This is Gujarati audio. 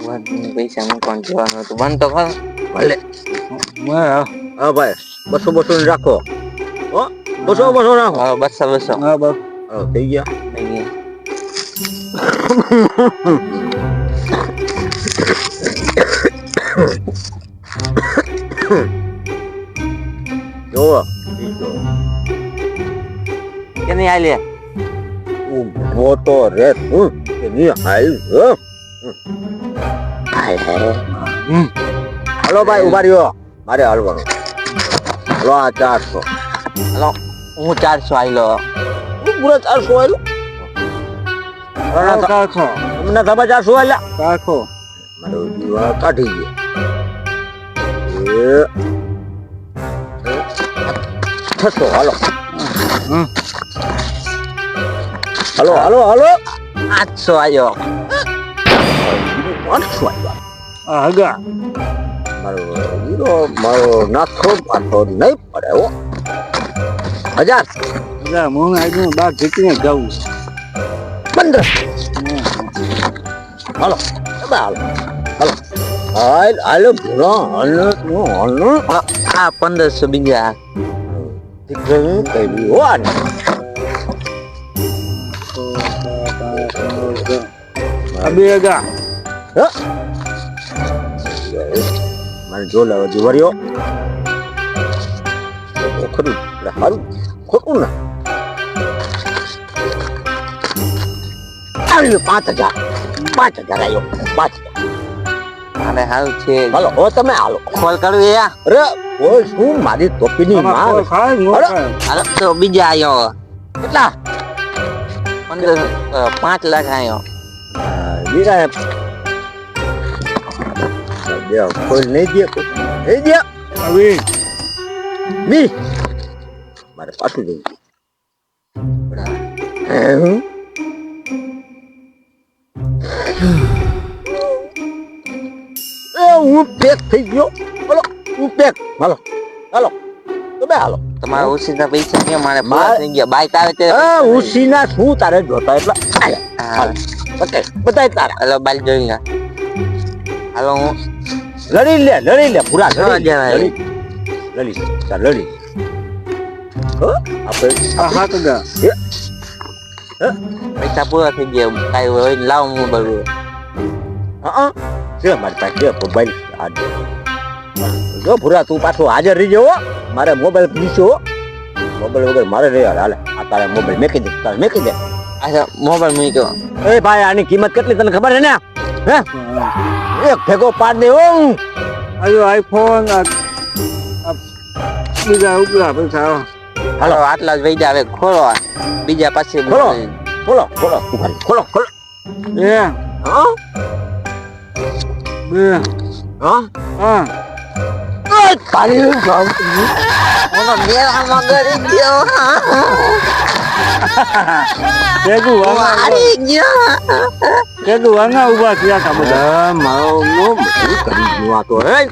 પૈસા મૂકવાનું જવાનું હતું બંધ તો કર ભલે હા ભાઈ 200 ની રાખો હો 200 રાખો હા 200 હા બસ થઈ ગયા જો કે નહીં આલે મોટો રે તું કે ની હાલ હાલો ભાઈ ઉભા રહ્યો મારે હાલવાનું હાલો આ 400 હાલો હું 400 આયલો પૂરા 400 આયલો કાખો તમને ખબર 400 આલ્યા કાખો મારો દીવા કાઢી ગયો 600 હાલો હાલો હાલો હાલો 800 આયો 800 આલ્યા આગા મારો નાખો પાછો નહીં પડે હો 1000 હું આજુ બાર જીતીને જાઉં 15 હાલો હાલો હાલો હાલો ભૂલો હાલો આ 1500 બીજા દીકરી કઈ હો આને અબે આગા મને જો લાવો જીવર્યો ખરું સારું ખોટું ના આવ્યો 5000 આવ્યો 5000 મારે હાલ છે હાલો ઓ તમે હાલો કોલ કરું યા અરે ઓય શું મારી ટોપીની માં હાલો તો બીજા આયો કેટલા 5 લાખ આયો બીજા દે કોઈ નહીં દે હવે મી મારે પાછું જવું હું પેક થઈ ગયો બોલો હું પેક હાલો હાલો તો બે હાલો તમારા ઓછીના પૈસા કે મારે બહાર થઈ ગયા બાઈક આવે તે ઉસીના શું તારે જોતા એટલે હાલ બતાય તારા હાલો બાઈક જોઈ લે હાલો હું લડી લે પૂરા લડી લડી હો આપણે હાથ ગા પૈસા પૂરા થઈ ગયા કાઈ હોય લાવ હું બોલું હા છે મારી પાસે મોબાઈલ જો પૂરા તું પાછો હાજર રહી જવો મારે મોબાઈલ દીશો મોબાઈલ વગર મારે રહી હાલે આ તારે મોબાઈલ મેકી દે અચ્છા મોબાઈલ મૂક્યો એ ભાઈ આની કિંમત કેટલી તને ખબર છે ને હે એક ભેગો પાડ દે હું આજો આઈફોન બીજા ઉપરા પૈસા હાલો આટલા જ વૈજા હવે ખોલો બીજા પાસે ખોલો એ હા બે હા હા તારી ગામ ઓનો મેળામાં ગરી ગયો કેગુ હારી ગયો કેગુ વાંગા ઉભા થયા તા બધા મારો નો બધું કરી ગયો આ તો હે